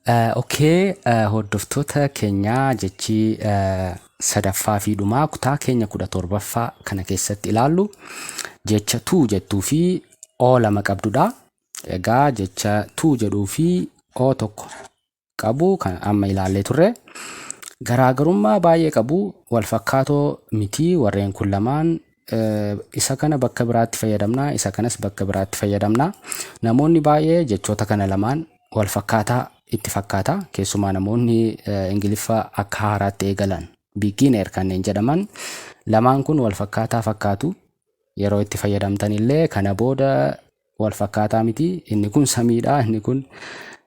Okay, hordoftoota keenyaa jechi sadaffaa fi dhumaa kutaa keenya 17ffaa kana keessatti ilaallu jecha tuu jettuu fi oo lama qabdudha. Egaa jecha tuu jedhuu fi oo tokko qabu kan amma ilaallee turre. Garaagarummaa baay'ee qabu, wal fakkaatoo miti warreen kun lamaan. Isa kana bakka biraatti fayyadamna, isa kanas bakka biraatti fayyadamna. Namoonni baay'ee jechoota kana lamaan wal fakkaataa itti fakkaata. Keessumaa namoonni ingiliffaa akka haaraatti eegalan beginner kanneen jedhaman lamaan kun wal fakkaataa fakkaatu. Yeroo itti fayyadamtan illee kana booda wal fakkaataa miti. Inni kun samiidha, inni kun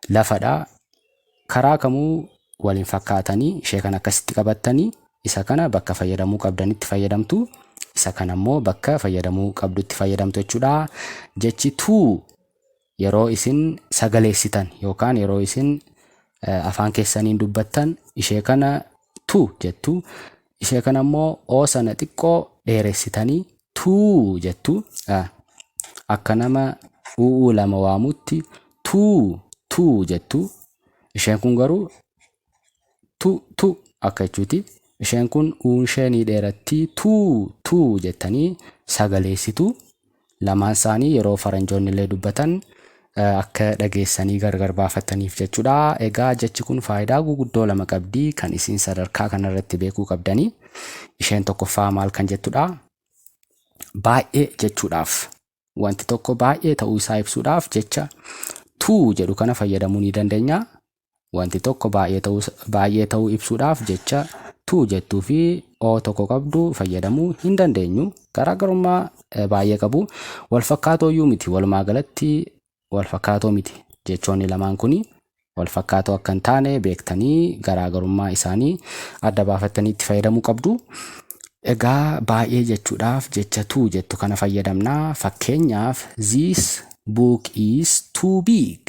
lafadha. Karaa kamuu waliin fakkaatanii ishee kana akkasitti qabattanii isa kana bakka fayyadamuu qabdanitti fayyadamtu. Isa kana immoo bakka fayyadamuu qabdutti fayyadamtu jechuudha. Jechi tuu yeroo isin sagaleessitan yookaan yeroo isin afaan keessaniin dubbattan ishee kana tuu jettu. Ishee kana immoo oo sana xiqqoo dheeressitanii tuu jettu. Akka nama uu lama waamutti tuu jettu. Isheen kun garuu tu akka jechuuti. Isheen kun uunsheenii dheeratti tuu jettanii sagaleessitu. Lamaan isaanii yeroo faranjoonni illee dubbatan akka dhageessanii gargar baafataniif jechuudha. Egaa jechi kun faayidaa guguddoo lama qabdi kan isin sadarkaa kanarratti beekuu qabdanii. Isheen tokkoffaa maal kan jettudha? Baay'ee jechuudhaaf. Wanti tokko baay'ee ta'uu isaa ibsuudhaaf jecha tuu jedhu kana fayyadamuu ni dandeenya. Wanti tokko baay'ee ta'uu ibsuudhaaf jecha tuu jettuu fi oo tokko qabdu fayyadamuu hin dandeenyu. Garaagarummaa baay'ee qabu. Wal fakkaatoo iyyuu miti. Walumaa galatti wal fakkaatoo miti. Jechoonni lamaan kuni wal fakkaatoo akka hin taane beektanii garaagarummaa isaanii adda baafattanii itti fayyadamuu qabdu. Egaa baay'ee jechuudhaaf jecha tuu jettu kana fayyadamna. Fakkeenyaaf this book is too big.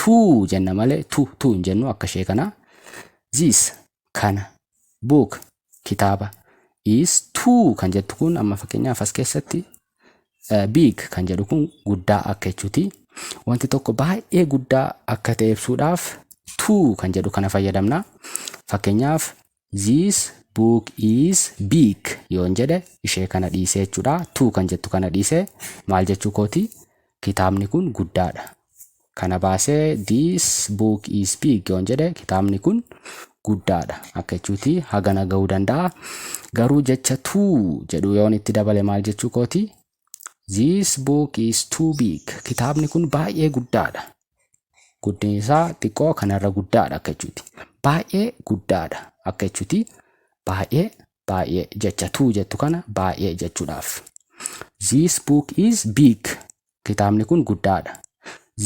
Tuu jenna malee tuu hin jennu akka ishee kana. This kana book kitaaba is too kan jettu kun amma fakkeenyaaf as keessatti big kan jedhu kun guddaa akka jechuuti. Wanti tokko baay'ee guddaa akka ta'e ibsuudhaaf tuu kan jedhu kana fayyadamna. Fakkeenyaaf this book is big yoon jedhe ishee kana dhiisee jechuudha. Tuu kan jettu kana dhiisee maal jechuu kooti? Kitaabni kun guddaadha. Kana baasee this book is big yoon jedhe kitaabni kun guddaadha akka jechuuti. Hagana ga'uu danda'a. Garuu jecha tuu jedhu yoon itti dabale maal jechuu kooti? This book is too big. Kitaabni kun baay'ee guddaadha. Guddinni isaa xiqqoo kanarra guddaadha akka jechuuti. Baay'ee guddaadha akka jechuuti. Baay'ee jecha tuu jettu kana baay'ee jechuudhaaf. This book is big. Kitaabni kun guddaadha.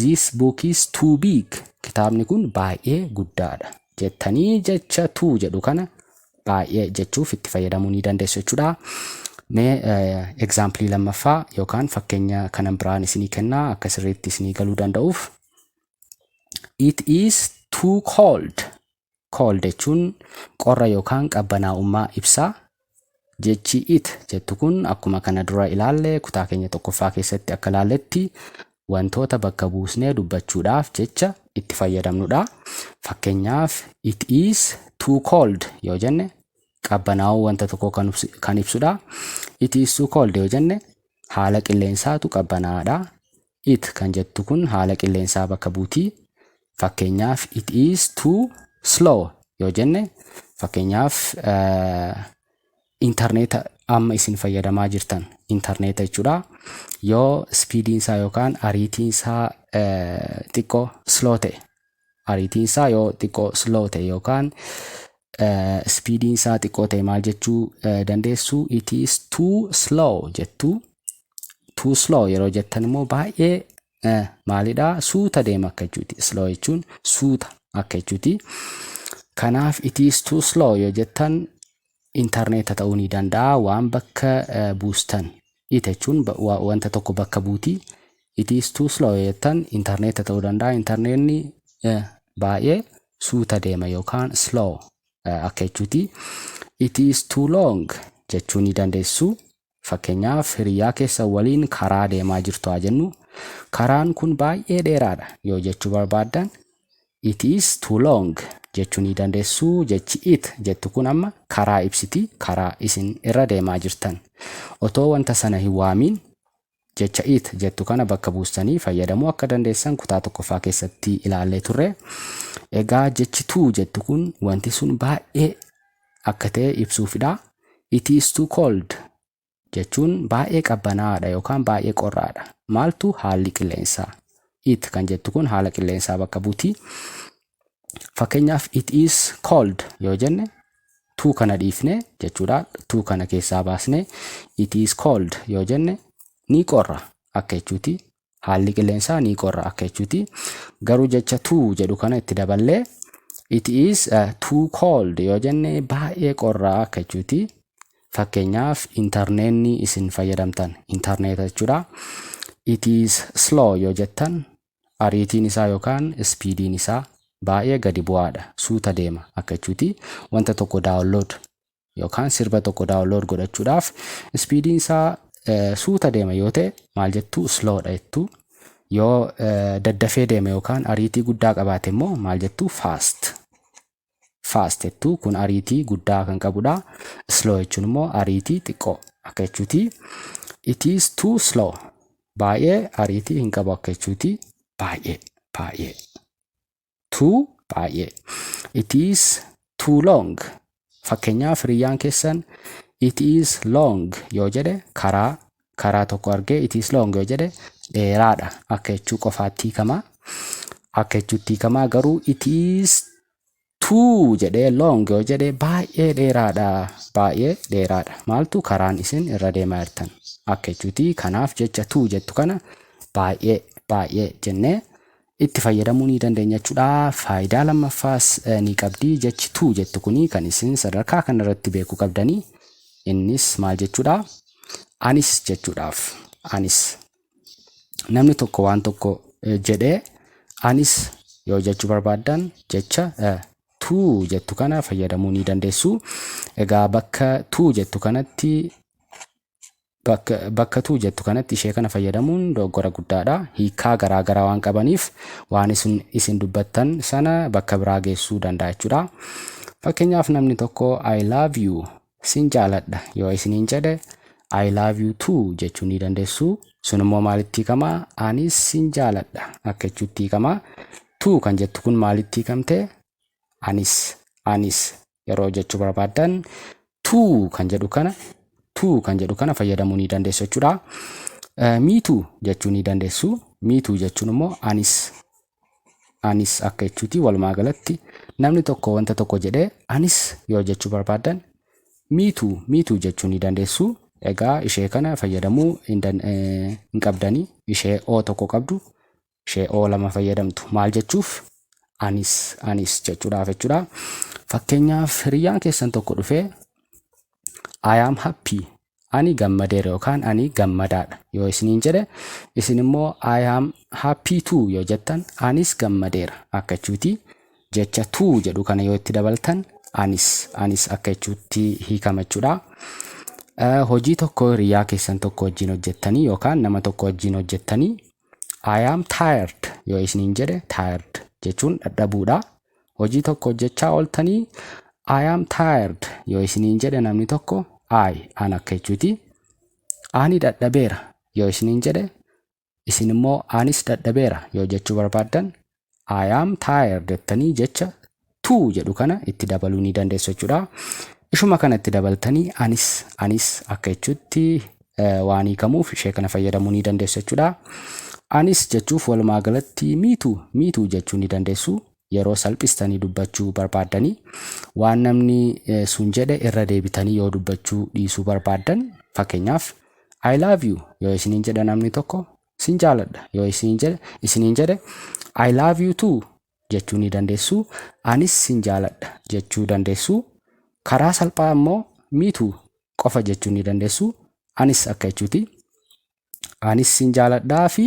This book is too big. Kitaabni kun baay'ee guddaadha jettanii jecha tuu jedhu kana baay'ee jechuuf itti fayyadamuu ni dandeessu jechuudha. Mee example lammaffaa yookaan fakkeenya kanan biraan isinii kennaa akka sirriitti isinii galuu danda'uuf. It is too cold. Cold jechuun qorra yookaan qabbanaa'ummaa ibsaa. Jechi it jettu kun akkuma kana dura ilaalle kutaa keenya tokkoffaa keessatti akka ilaalletti wantoota bakka buusnee dubbachuudhaaf jecha itti fayyadamnudha. Fakkeenyaaf it is too cold yoo jenne qabbanaa'uu wanta tokko kan ibsudha. It is too cold yoo jenne haala qilleensaatu qabbanaa'aadha. It kan jettu kun haala qilleensaa bakka buutii. Fakkeenyaaf it is too slow yoo jenne fakkeenyaaf interneeta amma isin fayyadamaa jirtan interneeta jechuudha. Yoo speediin isaa yookaan ariitiin isaa xiqqoo slow ta'e, ariitiin isaa yoo xiqqoo slow ta'e yookaan speediin isaa xiqqoo ta'e maal jechuu dandeessu? It is too slow jettu. Too slow yeroo jettan immoo baay'ee maalidha? Suuta deema akka jechuuti. Slow jechuun suuta akka jechuuti. Kanaaf it is too slow yoo jettan interneeta ta'uu ni danda'a. Waan bakka buustan it jechuun wanta tokko bakka buutii. It is too slow yoo jettan interneeta ta'uu danda'a. Internetni baay'ee suuta deema yookaan slow akka jechuuti. It is too long jechuu ni dandeessu. Fakkeenyaaf hiriyaa keessa waliin karaa deemaa jirtu haa jennu. Karaan kun baay'ee dheeraadha yoo jechuu barbaaddan It is too long jechuu ni dandeessu. Jechi it jettu kun amma karaa ibsiti, karaa isin irra deemaa jirtan. Otoo wanta sana hin waamin jecha it jettu kana bakka buustanii fayyadamuu akka dandeessan kutaa tokkoffaa keessatti ilaallee turre. Egaa jechi too jettu kun wanti sun baay'ee akka ta'e ibsuufidha. It is too cold jechuun baay'ee qabbanaadha yookaan baay'ee qorraadha. Maaltu haalli qilleensaa? It kan jettu kun haala qilleensaa bakka buuti. Fakkeenyaaf it is cold yoo jenne too kana dhiifne jechuudha. Too kana keessaa baasne it is cold yoo jenne ni qorra akka jechuuti. Haalli qilleensaa ni qorra akka jechuuti. Garuu jecha too jedhu kana itti daballee it is too cold yoo jenne baay'ee qorra akka jechuuti. Fakkeenyaaf intarneetni isin fayyadamtan intarneeta jechuudha. It is slow yoo jettan ariitiin isaa yookaan speediin isaa baay'ee gadi bu'aadha, suuta deema akka jechuuti. Wanta tokko download yookaan sirba tokko download godhachuudhaaf speediin isaa suuta deema yoo ta'e maal jettu? Slowdha jettu. Yoo daddafee deema yookaan ariitii guddaa qabaate immoo maal jettu? Fast. Fast jettu kun ariitii guddaa kan qabudha. Slow jechuun immoo ariitii xiqqoo akka jechuuti. It is too slow baay'ee ariitii hin qabu akka jechuuti. Baay'ee. Too baay'ee. It is too long. Fakkeenyaaf hiriyyaan keessan it is long yoo jedhe karaa tokko argee it is long yoo jedhe dheeraadha akka jechuu qofaatti hiikamaa. Akka jechuutti hiikamaa. Garuu it is too jedhee long yoo jedhe baay'ee dheeraadha. Maaltu karaan isin irra deemaa jirtan akka jechuuti. Kanaaf jecha too jettu kana baay'ee jennee itti fayyadamuu ni dandeenya jechuudha. Faayidaa lammaffaas ni qabdi. Jechi too jettu kuni kan isin sadarkaa kanarratti beekuu qabdanii. Innis maal jechuudha? Anis jechuudhaaf. Anis namni tokko waan tokko jedhee anis yoo jechuu barbaaddan jecha too jettu kana fayyadamuu ni dandeessu. Egaa bakka too jettu kanatti ishee kana fayyadamuun dogoggora guddaadha. Hiikaa garaagaraa waan qabaniif waan isin dubbattan sana bakka biraa geessuu danda'a jechuudha. Fakkeenyaaf namni tokko I love you sin jaaladha yoo isiniin jedhe I love you too jechuu ni dandeessu. Sun immoo maalitti hiikamaa? Anis sin jaaladha akka jechuutti hiikamaa. Too kan jettu kun maalitti hiikamte? Anis yeroo jechuu barbaaddan too kan jedhu kana fayyadamuu ni dandeessu jechuudha. Me too jechuu ni dandeessu. Me too jechuun immoo anis akka jechuuti. Walumaa galatti namni tokko wanta tokko jedhee anis yoo jechuu barbaaddan me too jechuu ni dandeessu. Egaa ishee kana fayyadamuu hin qabdanii. Ishee o tokko qabdu, ishee o lama fayyadamtu. Maal jechuuf? Anis jechuudhaaf jechuudha. Fakkeenyaaf hiriyyaan keessan tokko dhufee I am happy ani gammadeera yookaan ani gammadaadha yoo isiniin jedhe isin immoo I am happy too yoo jettan anis gammadeera akka jechuuti. Jecha too jedhu kana yoo itti dabaltan anis akka jechuutti hiikama jechuudha. Hojii tokko hiriyaa keessan tokko wajjin hojjettanii yookaan nama tokko wajjin hojjettanii I am tired yoo isiniin jedhe tired jechuun dadhabuudha. Hojii tokko hojjechaa ooltanii I am tired yoo isiniin jedhe namni tokko an akka jechuuti. Ani dadhabeera yoo isiniin jedhe isin immoo anis dadhabeera yoo jechuu barbaaddan I am tired jettanii jecha too jedhu kana itti dabaluu ni dandeessu jechuudha. Ishuma kana itti dabaltanii anis akka jechuutti waan hiikamuuf ishee kana fayyadamuu ni dandeessu jechuudha. Anis jechuuf walumaa galatti me too jechuu ni dandeessu. Yeroo salphistanii dubbachuu barbaadanii waan namni sun jedhe irra deebitanii yoo dubbachuu dhiisuu barbaaddan fakkeenyaaf I love you yoo isiniin jedhe namni tokko sin jaaladha yoo isiniin jedhe I love you too jechuu ni dandeessu. Anis sin jaaladha jechuu dandeessu. Karaa salphaa immoo me too qofa jechuu ni dandeessu. Anis akka jechuuti. Anis sin jaaladhaa fi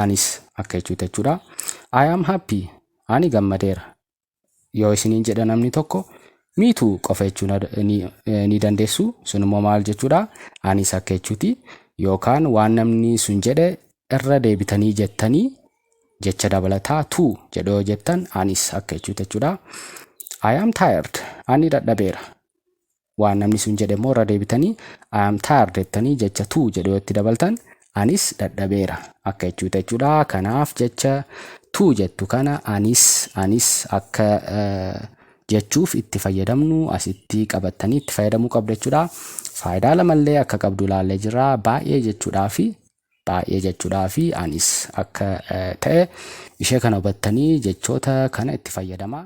anis akka jechuuti jechuudha. I am happy ani gammadeera yoo isiniin jedhe namni tokko me too qofa jechuu ni dandeessu. Sun immoo maal jechuudha? Anis akka jechuuti. Yookaan waan namni sun jedhe irra deebitanii jettanii jecha dabalataa tu jedhoo jettan anis akka jechuudha. I am tired. Ani dadhabeera. Waan namni sun jedhe immoo irra deebitanii I am tired jettanii jecha tu jedhoo itti dabaltan anis dadhabeera akka jechuudha. Kanaaf jecha tu jettu kana anis akka jechuuf itti fayyadamnu asitti qabattanii itti fayyadamuu qabdu jechuudha. Faayidaa lamallee akka qabdu ilaallee jirra. Baay'ee jechuudhaa fi anis akka ta'e ishee kana hubattanii jechoota kana itti fayyadamaa.